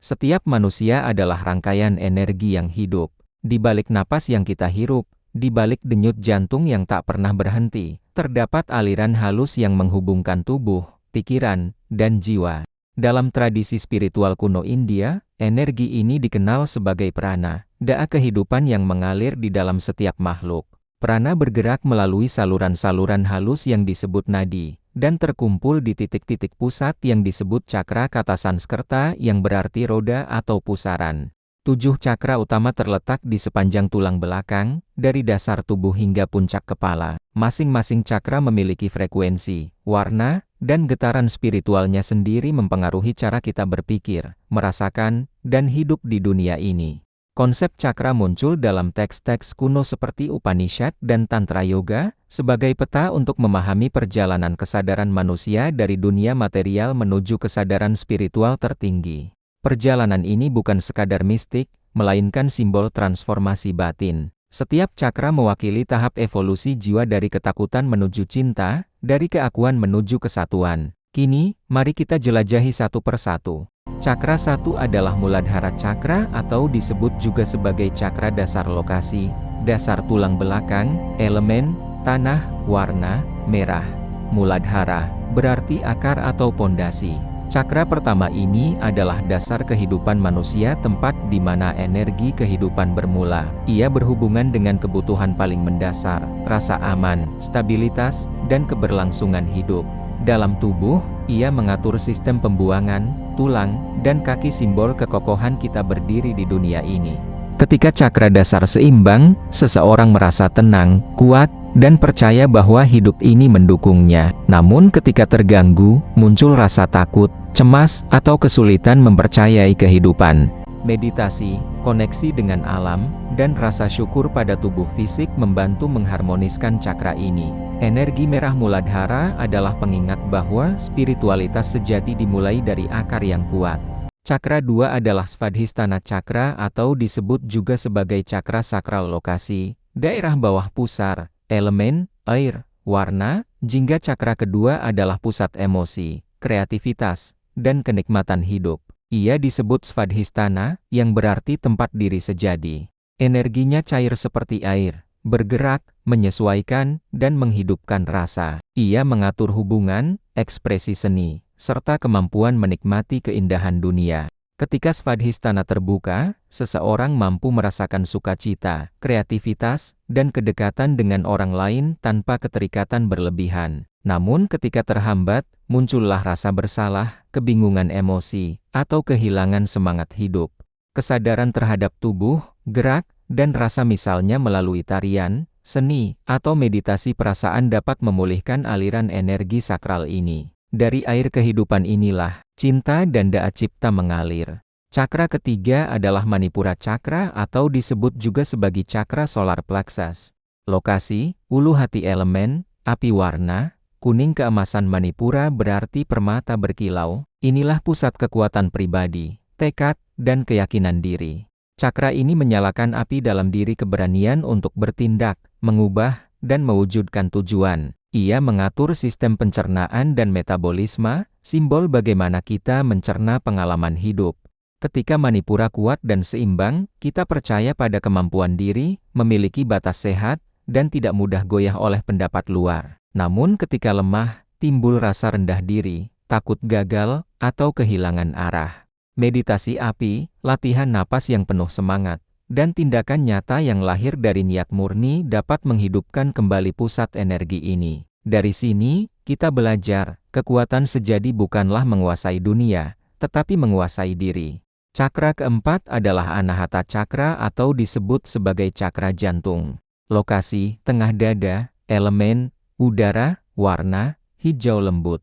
Setiap manusia adalah rangkaian energi yang hidup. Di balik napas yang kita hirup, di balik denyut jantung yang tak pernah berhenti, terdapat aliran halus yang menghubungkan tubuh, pikiran, dan jiwa. Dalam tradisi spiritual kuno India, energi ini dikenal sebagai prana, da'a kehidupan yang mengalir di dalam setiap makhluk. Prana bergerak melalui saluran-saluran halus yang disebut nadi, dan terkumpul di titik-titik pusat yang disebut cakra kata Sanskerta yang berarti roda atau pusaran. 7 cakra utama terletak di sepanjang tulang belakang, dari dasar tubuh hingga puncak kepala. Masing-masing cakra memiliki frekuensi, warna, dan getaran spiritualnya sendiri mempengaruhi cara kita berpikir, merasakan, dan hidup di dunia ini. Konsep cakra muncul dalam teks-teks kuno seperti Upanishad dan Tantra Yoga, sebagai peta untuk memahami perjalanan kesadaran manusia dari dunia material menuju kesadaran spiritual tertinggi. Perjalanan ini bukan sekadar mistik, melainkan simbol transformasi batin. Setiap cakra mewakili tahap evolusi jiwa dari ketakutan menuju cinta, dari keakuan menuju kesatuan. Kini, mari kita jelajahi satu persatu. Cakra 1 adalah Muladhara Cakra atau disebut juga sebagai cakra dasar lokasi, dasar tulang belakang, elemen, tanah, warna, merah. Muladhara berarti akar atau pondasi. Cakra pertama ini adalah dasar kehidupan manusia, tempat di mana energi kehidupan bermula. Ia berhubungan dengan kebutuhan paling mendasar, rasa aman, stabilitas, dan keberlangsungan hidup. Dalam tubuh, ia mengatur sistem pembuangan, tulang, dan kaki, simbol kekokohan kita berdiri di dunia ini. Ketika cakra dasar seimbang, seseorang merasa tenang, kuat, dan percaya bahwa hidup ini mendukungnya. Namun ketika terganggu, muncul rasa takut, cemas, atau kesulitan mempercayai kehidupan. Meditasi, koneksi dengan alam, dan rasa syukur pada tubuh fisik membantu mengharmoniskan cakra ini. Energi merah Muladhara adalah pengingat bahwa spiritualitas sejati dimulai dari akar yang kuat. Cakra 2 adalah Svadhisthana Cakra atau disebut juga sebagai cakra sakral lokasi, daerah bawah pusar, elemen, air, warna. Jingga cakra kedua adalah pusat emosi, kreativitas, dan kenikmatan hidup. Ia disebut Svadhisthana, yang berarti tempat diri sejadi. Energinya cair seperti air, bergerak, menyesuaikan, dan menghidupkan rasa. Ia mengatur hubungan, ekspresi seni, serta kemampuan menikmati keindahan dunia. Ketika Svadhisthana terbuka, seseorang mampu merasakan sukacita, kreativitas, dan kedekatan dengan orang lain tanpa keterikatan berlebihan. Namun ketika terhambat, muncullah rasa bersalah, kebingungan emosi, atau kehilangan semangat hidup. Kesadaran terhadap tubuh, gerak, dan rasa misalnya melalui tarian, seni, atau meditasi perasaan dapat memulihkan aliran energi sakral ini. Dari air kehidupan inilah, cinta dan da'a cipta mengalir. Cakra ketiga adalah Manipura Cakra atau disebut juga sebagai cakra solar plexus. Lokasi, ulu hati, elemen, api, warna, kuning keemasan. Manipura berarti permata berkilau. Inilah pusat kekuatan pribadi, tekad, dan keyakinan diri. Cakra ini menyalakan api dalam diri keberanian untuk bertindak, mengubah, dan mewujudkan tujuan. Ia mengatur sistem pencernaan dan metabolisme, simbol bagaimana kita mencerna pengalaman hidup. Ketika Manipura kuat dan seimbang, kita percaya pada kemampuan diri, memiliki batas sehat, dan tidak mudah goyah oleh pendapat luar. Namun ketika lemah, timbul rasa rendah diri, takut gagal, atau kehilangan arah. Meditasi api, latihan napas yang penuh semangat, dan tindakan nyata yang lahir dari niat murni dapat menghidupkan kembali pusat energi ini. Dari sini, kita belajar, kekuatan sejati bukanlah menguasai dunia, tetapi menguasai diri. Cakra keempat adalah Anahata Cakra atau disebut sebagai cakra jantung. Lokasi, tengah dada, elemen, udara, warna, hijau lembut.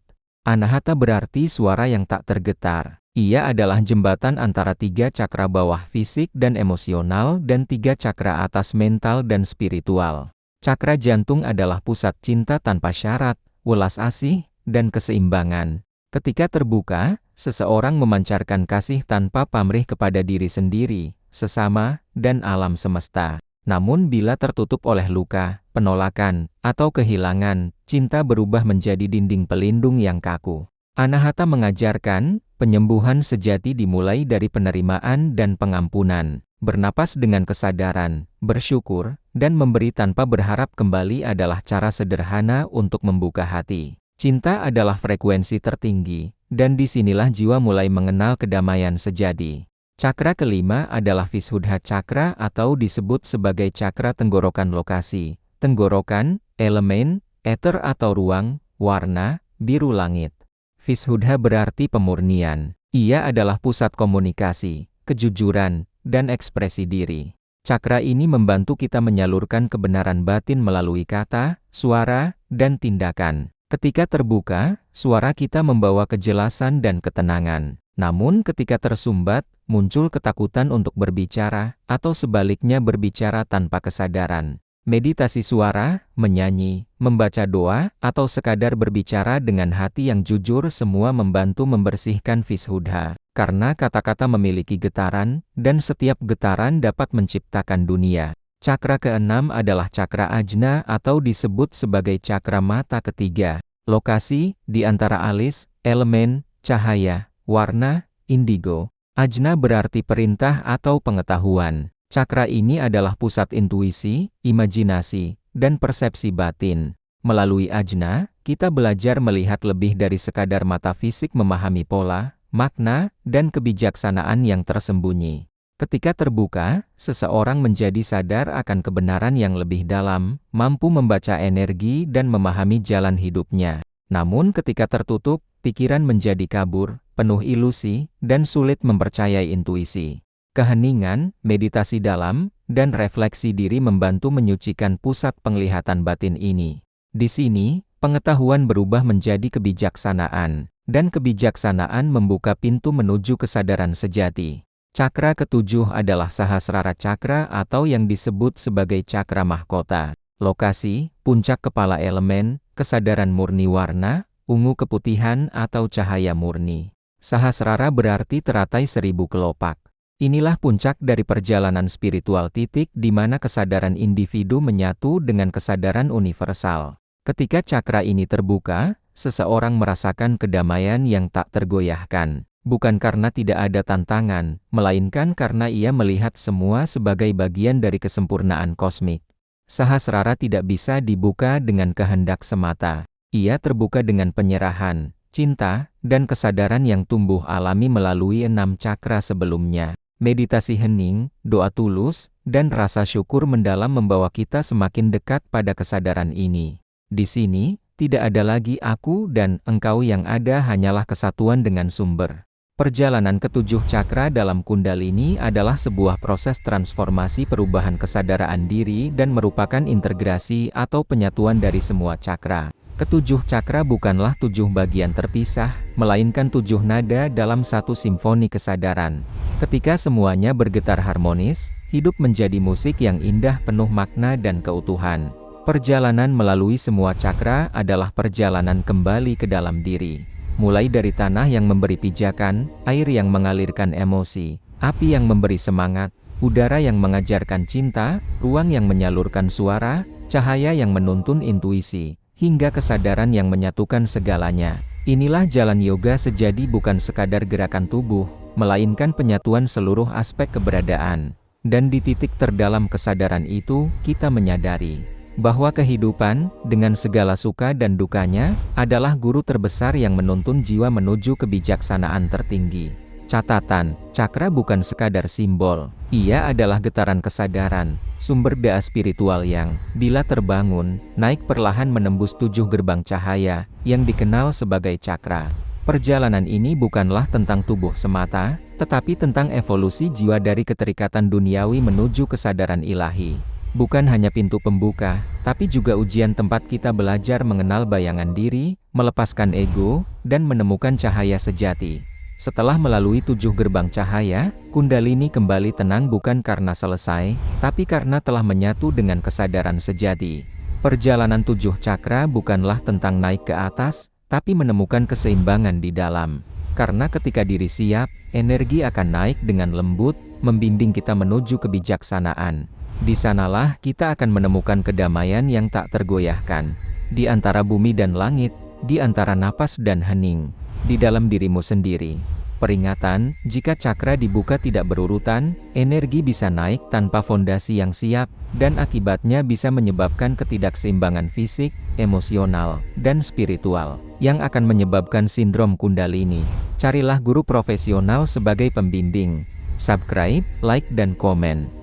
Anahata berarti suara yang tak tergetar. Ia adalah jembatan antara 3 cakra bawah fisik dan emosional dan 3 cakra atas mental dan spiritual. Cakra jantung adalah pusat cinta tanpa syarat, welas asih, dan keseimbangan. Ketika terbuka, seseorang memancarkan kasih tanpa pamrih kepada diri sendiri, sesama, dan alam semesta. Namun bila tertutup oleh luka, penolakan, atau kehilangan, cinta berubah menjadi dinding pelindung yang kaku. Anahata mengajarkan, Penyembuhan sejati dimulai dari penerimaan dan pengampunan. Bernapas dengan kesadaran, bersyukur, dan memberi tanpa berharap kembali adalah cara sederhana untuk membuka hati. Cinta adalah frekuensi tertinggi, dan disinilah jiwa mulai mengenal kedamaian sejati. Cakra kelima adalah Vishuddha Cakra atau disebut sebagai cakra tenggorokan lokasi. Tenggorokan, elemen, ether atau ruang, warna, biru langit. Vishuddha berarti pemurnian. Ia adalah pusat komunikasi, kejujuran, dan ekspresi diri. Cakra ini membantu kita menyalurkan kebenaran batin melalui kata, suara, dan tindakan. Ketika terbuka, suara kita membawa kejelasan dan ketenangan. Namun ketika tersumbat, muncul ketakutan untuk berbicara, atau sebaliknya berbicara tanpa kesadaran. Meditasi suara, menyanyi, membaca doa, atau sekadar berbicara dengan hati yang jujur semua membantu membersihkan Vishuddha. Karena kata-kata memiliki getaran, dan setiap getaran dapat menciptakan dunia. Cakra keenam adalah cakra ajna atau disebut sebagai cakra mata ketiga. Lokasi, di antara alis, elemen, cahaya, warna, indigo. Ajna berarti perintah atau pengetahuan. Cakra ini adalah pusat intuisi, imajinasi, dan persepsi batin. Melalui ajna, kita belajar melihat lebih dari sekadar mata fisik memahami pola, makna, dan kebijaksanaan yang tersembunyi. Ketika terbuka, seseorang menjadi sadar akan kebenaran yang lebih dalam, mampu membaca energi dan memahami jalan hidupnya. Namun ketika tertutup, pikiran menjadi kabur, penuh ilusi, dan sulit mempercayai intuisi. Keheningan, meditasi dalam, dan refleksi diri membantu menyucikan pusat penglihatan batin ini. Di sini, pengetahuan berubah menjadi kebijaksanaan, dan kebijaksanaan membuka pintu menuju kesadaran sejati. Cakra ketujuh adalah Sahasrara Cakra atau yang disebut sebagai cakra mahkota. Lokasi, puncak kepala elemen, kesadaran murni warna, ungu keputihan atau cahaya murni. Sahasrara berarti teratai 1000 kelopak. Inilah puncak dari perjalanan spiritual titik di mana kesadaran individu menyatu dengan kesadaran universal. Ketika cakra ini terbuka, seseorang merasakan kedamaian yang tak tergoyahkan. Bukan karena tidak ada tantangan, melainkan karena ia melihat semua sebagai bagian dari kesempurnaan kosmik. Sahasrara tidak bisa dibuka dengan kehendak semata. Ia terbuka dengan penyerahan, cinta, dan kesadaran yang tumbuh alami melalui 6 cakra sebelumnya. Meditasi hening, doa tulus, dan rasa syukur mendalam membawa kita semakin dekat pada kesadaran ini. Di sini, tidak ada lagi aku dan engkau yang ada hanyalah kesatuan dengan sumber. Perjalanan ketujuh cakra dalam Kundalini adalah sebuah proses transformasi perubahan kesadaran diri dan merupakan integrasi atau penyatuan dari semua cakra. Ketujuh cakra bukanlah 7 bagian terpisah, melainkan 7 nada dalam satu simfoni kesadaran. Ketika semuanya bergetar harmonis, hidup menjadi musik yang indah penuh makna dan keutuhan. Perjalanan melalui semua cakra adalah perjalanan kembali ke dalam diri. Mulai dari tanah yang memberi pijakan, air yang mengalirkan emosi, api yang memberi semangat, udara yang mengajarkan cinta, ruang yang menyalurkan suara, cahaya yang menuntun intuisi, hingga kesadaran yang menyatukan segalanya. Inilah jalan yoga sejati bukan sekadar gerakan tubuh, melainkan penyatuan seluruh aspek keberadaan. Dan di titik terdalam kesadaran itu, kita menyadari bahwa kehidupan, dengan segala suka dan dukanya, adalah guru terbesar yang menuntun jiwa menuju kebijaksanaan tertinggi. Catatan, cakra bukan sekadar simbol. Ia adalah getaran kesadaran, sumber daya spiritual yang, bila terbangun, naik perlahan menembus 7 gerbang cahaya, yang dikenal sebagai cakra. Perjalanan ini bukanlah tentang tubuh semata, tetapi tentang evolusi jiwa dari keterikatan duniawi menuju kesadaran ilahi. Bukan hanya pintu pembuka, tapi juga ujian tempat kita belajar mengenal bayangan diri, melepaskan ego, dan menemukan cahaya sejati. Setelah melalui 7 gerbang cahaya, Kundalini kembali tenang bukan karena selesai, tapi karena telah menyatu dengan kesadaran sejati. Perjalanan 7 cakra bukanlah tentang naik ke atas, tapi menemukan keseimbangan di dalam. Karena ketika diri siap, energi akan naik dengan lembut, membimbing kita menuju kebijaksanaan. Di sanalah kita akan menemukan kedamaian yang tak tergoyahkan. Di antara bumi dan langit, di antara napas dan hening, di dalam dirimu sendiri. Peringatan, jika cakra dibuka tidak berurutan, energi bisa naik tanpa fondasi yang siap, dan akibatnya bisa menyebabkan ketidakseimbangan fisik, emosional, dan spiritual, yang akan menyebabkan sindrom Kundalini. Carilah guru profesional sebagai pembimbing. Subscribe, like dan komen.